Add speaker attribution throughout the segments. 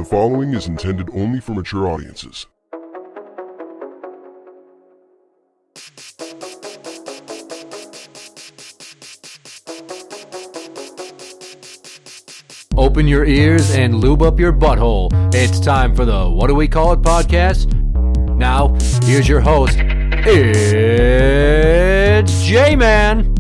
Speaker 1: The following is intended only for mature audiences.
Speaker 2: Open your ears and lube up your butthole. It's time for the What Do We Call It podcast. Now, here's your host. It's Jmann.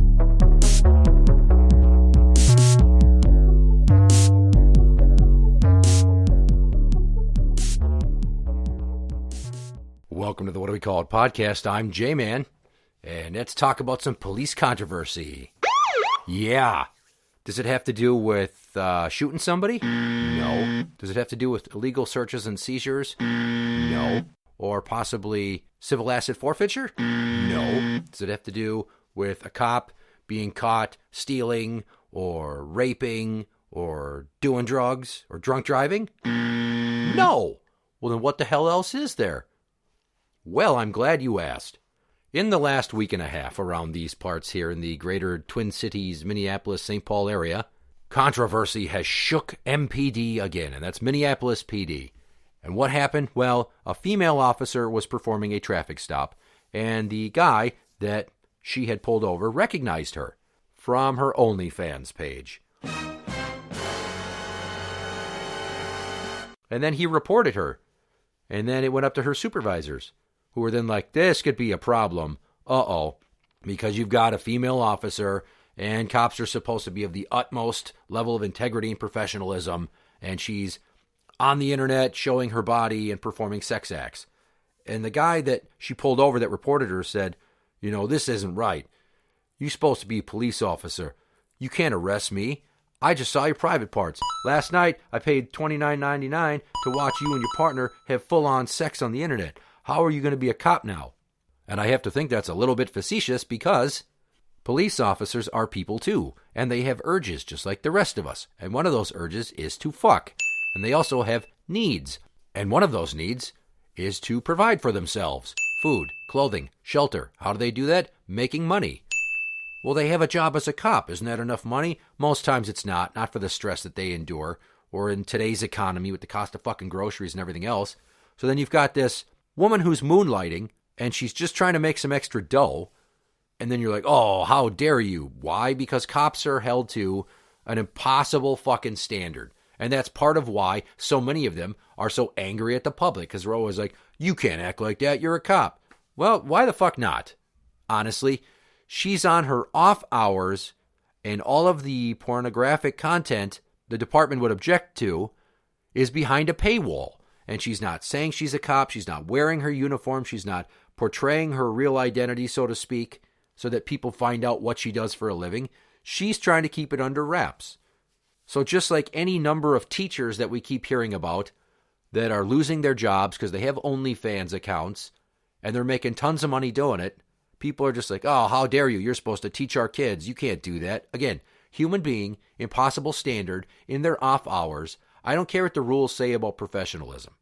Speaker 2: Welcome to the What Do We Call It podcast. I'm Jmann, and let's talk about some police controversy. Yeah. Does it have to do with shooting somebody? No. Does it have to do with illegal searches and seizures? No. Or possibly civil asset forfeiture? No. Does it have to do with a cop being caught stealing or raping or doing drugs or drunk driving? No. Well, then what the hell else is there? Well, I'm glad you asked. In the last week and a half around these parts here in the greater Twin Cities, Minneapolis, St. Paul area, controversy has shook MPD again, and that's Minneapolis PD. And what happened? Well, a female officer was performing a traffic stop, and the guy that she had pulled over recognized her from her Onlyfans page. And then he reported her, and then it went up to her supervisors, who were then like, this could be a problem. Because you've got a female officer, and cops are supposed to be of the utmost level of integrity and professionalism, and she's on the internet showing her body and performing sex acts. And the guy that she pulled over that reported her said, this isn't right. You're supposed to be a police officer. You can't arrest me. I just saw your private parts. Last night, I paid $29.99 to watch you and your partner have full-on sex on the internet. How are you going to be a cop now? And I have to think that's a little bit facetious because police officers are people too, and they have urges just like the rest of us. And one of those urges is to fuck. And they also have needs. And one of those needs is to provide for themselves. Food, clothing, shelter. How do they do that? Making money. Well, they have a job as a cop. Isn't that enough money? Most times it's not for the stress that they endure, or in today's economy with the cost of fucking groceries and everything else. So then you've got this woman who's moonlighting, and she's just trying to make some extra dough, and then you're like, oh, how dare you? Why? Because cops are held to an impossible fucking standard, and that's part of why so many of them are so angry at the public, because they're always like, you can't act like that, you're a cop. Well, why the fuck not? Honestly, she's on her off hours, and all of the pornographic content the department would object to is behind a paywall. And she's not saying she's a cop. She's not wearing her uniform. She's not portraying her real identity, so to speak, so that people find out what she does for a living. She's trying to keep it under wraps. So just like any number of teachers that we keep hearing about that are losing their jobs because they have OnlyFans accounts and they're making tons of money doing it, people are just like, oh, how dare you? You're supposed to teach our kids. You can't do that. Again, human being, impossible standard in their off hours. I don't care what the rules say about professionalism.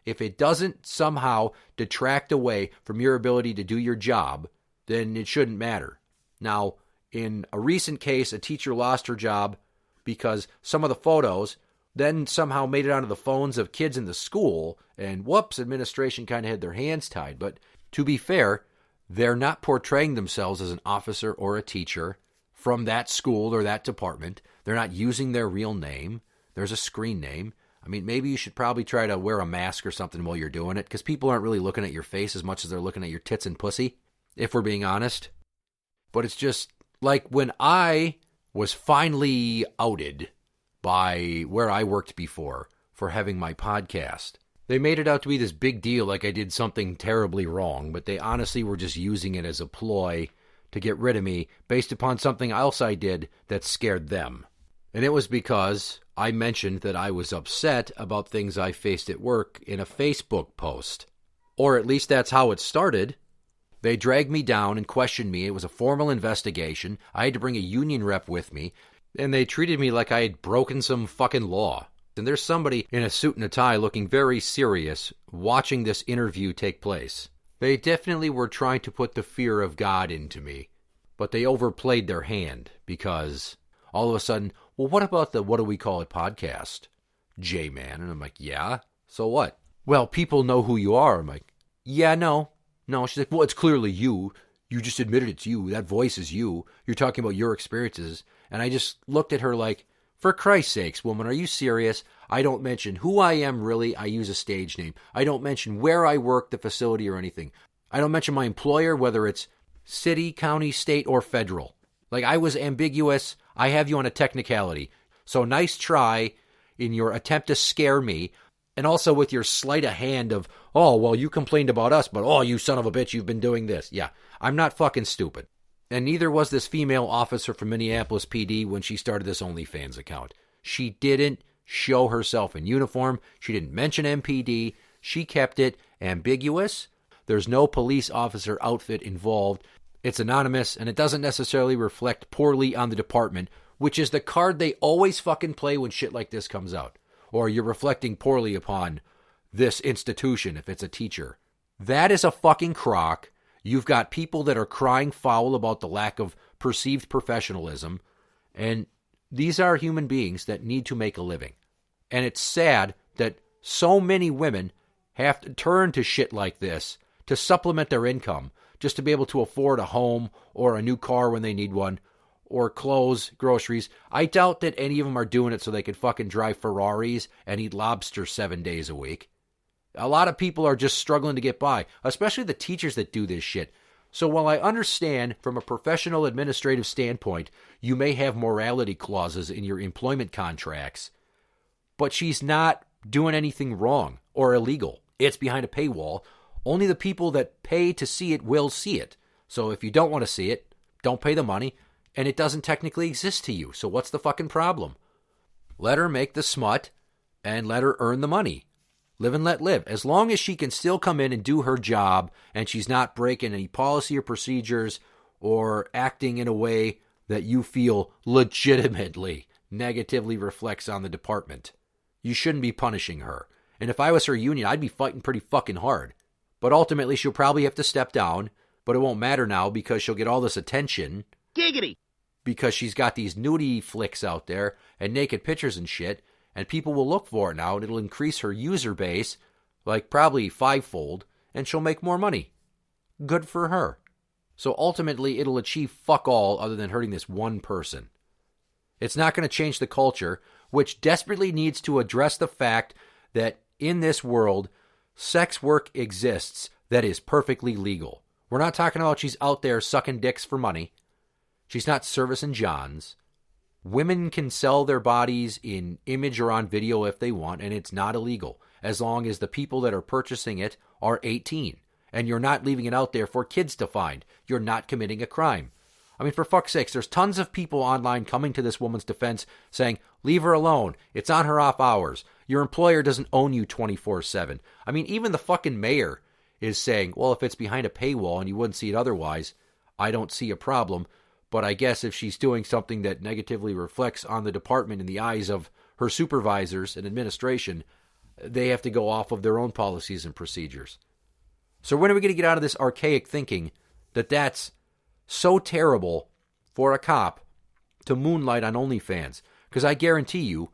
Speaker 2: If it doesn't somehow detract away from your ability to do your job, then it shouldn't matter. Now, in a recent case, a teacher lost her job because some of the photos then somehow made it onto the phones of kids in the school, and whoops, administration kind of had their hands tied. But to be fair, they're not portraying themselves as an officer or a teacher from that school or that department. They're not using their real name. There's a screen name. I mean, maybe you should probably try to wear a mask or something while you're doing it, because people aren't really looking at your face as much as they're looking at your tits and pussy, if we're being honest. But it's just like when I was finally outed by where I worked before for having my podcast. They made it out to be this big deal like I did something terribly wrong, but they honestly were just using it as a ploy to get rid of me based upon something else I did that scared them. And it was because I mentioned that I was upset about things I faced at work in a Facebook post. Or at least that's how it started. They dragged me down and questioned me. It was a formal investigation. I had to bring a union rep with me. And they treated me like I had broken some fucking law. And there's somebody in a suit and a tie looking very serious watching this interview take place. They definitely were trying to put the fear of God into me. But they overplayed their hand because all of a sudden, well, what about the What Do We Call It podcast? Jmann. And I'm like, yeah, so what? Well, people know who you are. I'm like, yeah, no. She's like, well, it's clearly you. You just admitted it's you. That voice is you. You're talking about your experiences. And I just looked at her like, for Christ's sakes, woman, are you serious? I don't mention who I am really. I use a stage name. I don't mention where I work, the facility, or anything. I don't mention my employer, whether it's city, county, state, or federal. Like, I was ambiguous. I have you on a technicality. So nice try in your attempt to scare me. And also with your sleight of hand of, oh, well, you complained about us, but, oh, you son of a bitch, you've been doing this. Yeah, I'm not fucking stupid. And neither was this female officer from Minneapolis PD when she started this OnlyFans account. She didn't show herself in uniform. She didn't mention MPD. She kept it ambiguous. There's no police officer outfit involved. It's anonymous, and it doesn't necessarily reflect poorly on the department, which is the card they always fucking play when shit like this comes out. Or you're reflecting poorly upon this institution if it's a teacher. That is a fucking crock. You've got people that are crying foul about the lack of perceived professionalism, and these are human beings that need to make a living. And it's sad that so many women have to turn to shit like this to supplement their income, just to be able to afford a home or a new car when they need one, or clothes, groceries. I doubt that any of them are doing it so they could fucking drive Ferraris and eat lobster 7 days a week. A lot of people are just struggling to get by, especially the teachers that do this shit. So while I understand from a professional administrative standpoint, you may have morality clauses in your employment contracts, but she's not doing anything wrong or illegal. It's behind a paywall. Only the people that pay to see it will see it. So if you don't want to see it, don't pay the money, and it doesn't technically exist to you. So what's the fucking problem? Let her make the smut and let her earn the money. Live and let live. As long as she can still come in and do her job and she's not breaking any policy or procedures or acting in a way that you feel legitimately negatively reflects on the department, you shouldn't be punishing her. And if I was her union, I'd be fighting pretty fucking hard. But ultimately, she'll probably have to step down, but it won't matter now because she'll get all this attention.
Speaker 3: Giggity!
Speaker 2: Because she's got these nudie flicks out there and naked pictures and shit, and people will look for it now, and it'll increase her user base, like probably fivefold, and she'll make more money. Good for her. So ultimately, it'll achieve fuck all other than hurting this one person. It's not going to change the culture, which desperately needs to address the fact that in this world, sex work exists that is perfectly legal. We're not talking about she's out there sucking dicks for money. She's not servicing Johns. Women can sell their bodies in image or on video if they want, and it's not illegal, as long as the people that are purchasing it are 18. And you're not leaving it out there for kids to find. You're not committing a crime. I mean, for fuck's sakes, there's tons of people online coming to this woman's defense saying, leave her alone. It's on her off hours. Your employer doesn't own you 24/7. I mean, even the fucking mayor is saying, well, if it's behind a paywall and you wouldn't see it otherwise, I don't see a problem. But I guess if she's doing something that negatively reflects on the department in the eyes of her supervisors and administration, they have to go off of their own policies and procedures. So when are we going to get out of this archaic thinking that that's so terrible for a cop to moonlight on OnlyFans? Because I guarantee you,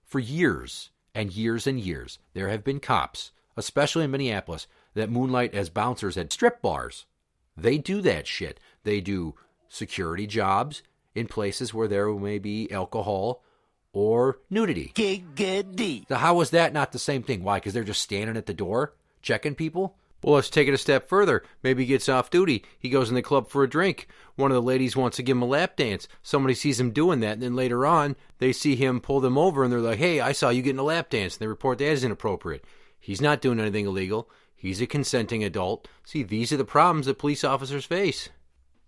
Speaker 2: for years and years and years, there have been cops, especially in Minneapolis, that moonlight as bouncers at strip bars. They do that shit. They do security jobs in places where there may be alcohol or nudity.
Speaker 3: Giggity!
Speaker 2: So how is that not the same thing? Why? Because they're just standing at the door checking people? Well, let's take it a step further. Maybe he gets off duty. He goes in the club for a drink. One of the ladies wants to give him a lap dance. Somebody sees him doing that, and then later on, they see him pull them over, and they're like, hey, I saw you getting a lap dance. And they report that as inappropriate. He's not doing anything illegal. He's a consenting adult. See, these are the problems that police officers face.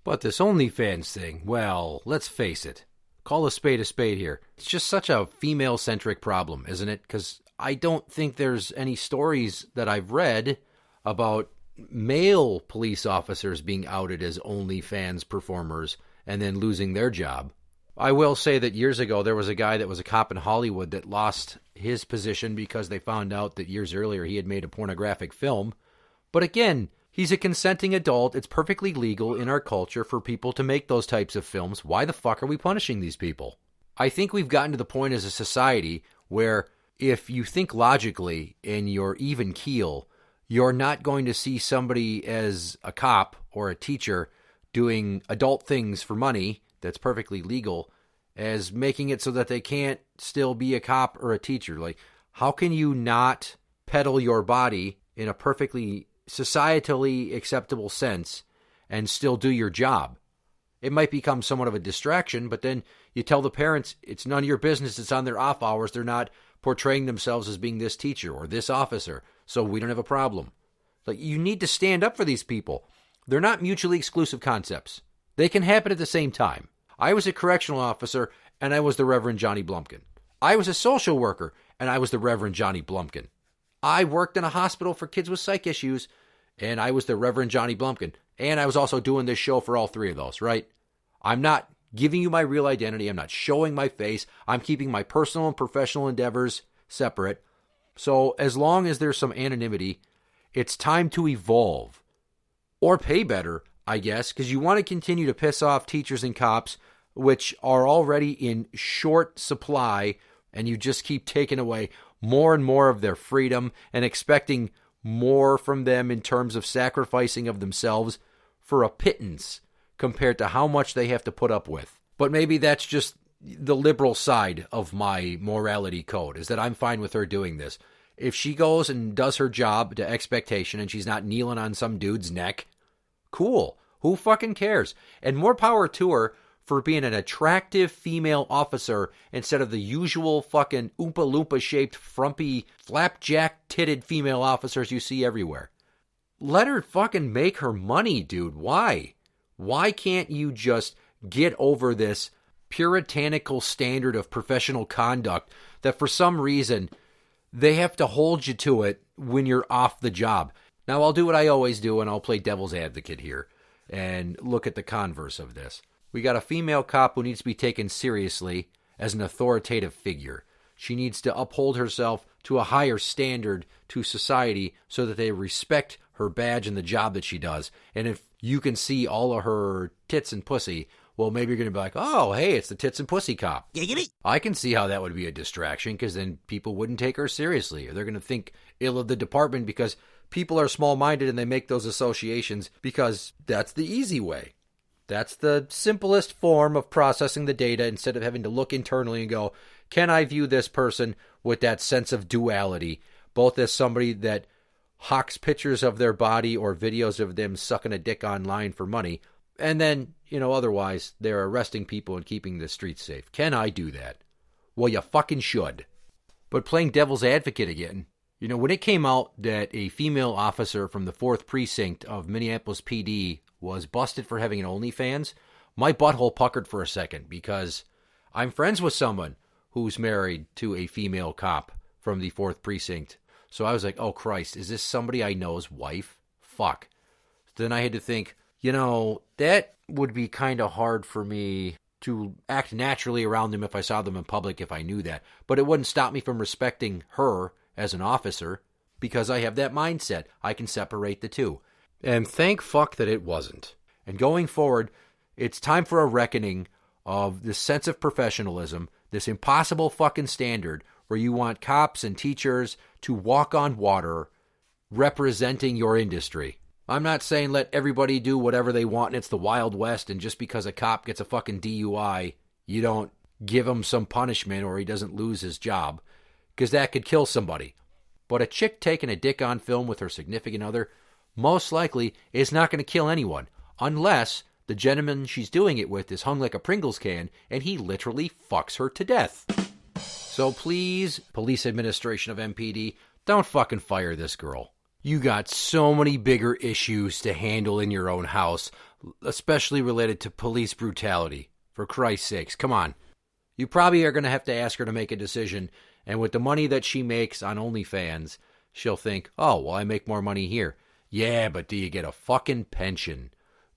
Speaker 2: But this OnlyFans thing, well, let's face it. Call a spade here. It's just such a female-centric problem, isn't it? Because I don't think there's any stories that I've read about male police officers being outed as OnlyFans performers and then losing their job. I will say that years ago, there was a guy that was a cop in Hollywood that lost his position because they found out that years earlier he had made a pornographic film. But again, he's a consenting adult. It's perfectly legal in our culture for people to make those types of films. Why the fuck are we punishing these people? I think we've gotten to the point as a society where if you think logically and you're even keel, you're not going to see somebody as a cop or a teacher doing adult things for money that's perfectly legal as making it so that they can't still be a cop or a teacher. Like, how can you not peddle your body in a perfectly societally acceptable sense and still do your job? It might become somewhat of a distraction, but then you tell the parents it's none of your business. It's on their off hours. They're not portraying themselves as being this teacher or this officer, so we don't have a problem. Like, you need to stand up for these people. They're not mutually exclusive concepts. They can happen at the same time. I was a correctional officer, and I was the Reverend Johnny Blumpkin. I was a social worker, and I was the Reverend Johnny Blumpkin. I worked in a hospital for kids with psych issues, and I was the Reverend Johnny Blumpkin. And I was also doing this show for all three of those, right? I'm not giving you my real identity. I'm not showing my face. I'm keeping my personal and professional endeavors separate. So as long as there's some anonymity, it's time to evolve. Or pay better, I guess, because you want to continue to piss off teachers and cops, which are already in short supply, and you just keep taking away more and more of their freedom and expecting more from them in terms of sacrificing of themselves for a pittance compared to how much they have to put up with. But maybe that's just the liberal side of my morality code, is that I'm fine with her doing this. If she goes and does her job to expectation and she's not kneeling on some dude's neck, cool. Who fucking cares? And more power to her for being an attractive female officer instead of the usual fucking Oompa Loompa shaped, frumpy, flapjack titted female officers you see everywhere. Let her fucking make her money, dude. Why? Why can't you just get over this puritanical standard of professional conduct that for some reason they have to hold you to it when you're off the job? Now, I'll do what I always do, and I'll play devil's advocate here and look at the converse of this. We got a female cop who needs to be taken seriously as an authoritative figure. She needs to uphold herself to a higher standard to society so that they respect her badge and the job that she does. And if you can see all of her tits and pussy, well, maybe you're going to be like, oh, hey, it's the tits and pussy cop. Giggity. I can see how that would be a distraction, because then people wouldn't take her seriously, or they're going to think ill of the department because people are small-minded and they make those associations because that's the easy way. That's the simplest form of processing the data instead of having to look internally and go, can I view this person with that sense of duality, both as somebody that hawks pictures of their body or videos of them sucking a dick online for money, and then, otherwise they're arresting people and keeping the streets safe. Can I do that? Well, you fucking should. But playing devil's advocate again, when it came out that a female officer from the 4th Precinct of Minneapolis PD was busted for having an Onlyfans, my butthole puckered for a second, because I'm friends with someone who's married to a female cop from the 4th Precinct. So I was like, oh Christ, is this somebody I know's wife? Fuck. Then I had to think, that would be kind of hard for me to act naturally around them if I saw them in public if I knew that. But it wouldn't stop me from respecting her as an officer, because I have that mindset. I can separate the two. And thank fuck that it wasn't. And going forward, it's time for a reckoning of this sense of professionalism, this impossible fucking standard where you want cops and teachers to walk on water representing your industry. I'm not saying let everybody do whatever they want and it's the Wild West, and just because a cop gets a fucking DUI, you don't give him some punishment or he doesn't lose his job, because that could kill somebody. But a chick taking a dick on film with her significant other most likely is not going to kill anyone, unless the gentleman she's doing it with is hung like a Pringles can and he literally fucks her to death. So please, police administration of MPD, don't fucking fire this girl. You got so many bigger issues to handle in your own house, especially related to police brutality. For Christ's sakes, come on. You probably are going to have to ask her to make a decision, and with the money that she makes on OnlyFans, she'll think, oh, well, I make more money here. Yeah, but do you get a fucking pension?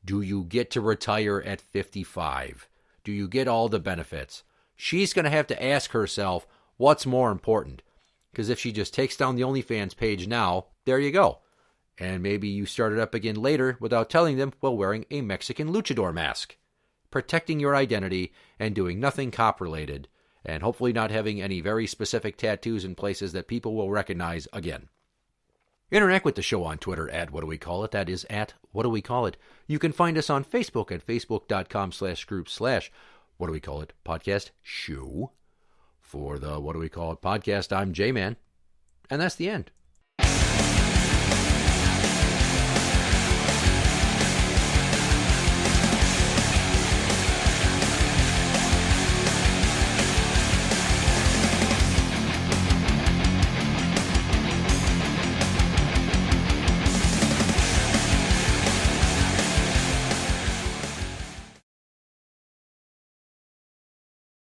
Speaker 2: Do you get to retire at 55? Do you get all the benefits? She's going to have to ask herself what's more important. Because if she just takes down the OnlyFans page now, there you go. And maybe you start it up again later without telling them while wearing a Mexican luchador mask. Protecting your identity and doing nothing cop-related. and hopefully not having any very specific tattoos in places that people will recognize again. Interact with the show on Twitter at What Do We Call It. That is at What Do We Call It. You can find us on Facebook at facebook.com/group/What Do We Call It podcast show. For the What Do We Call It podcast, I'm Jmann, and that's the end.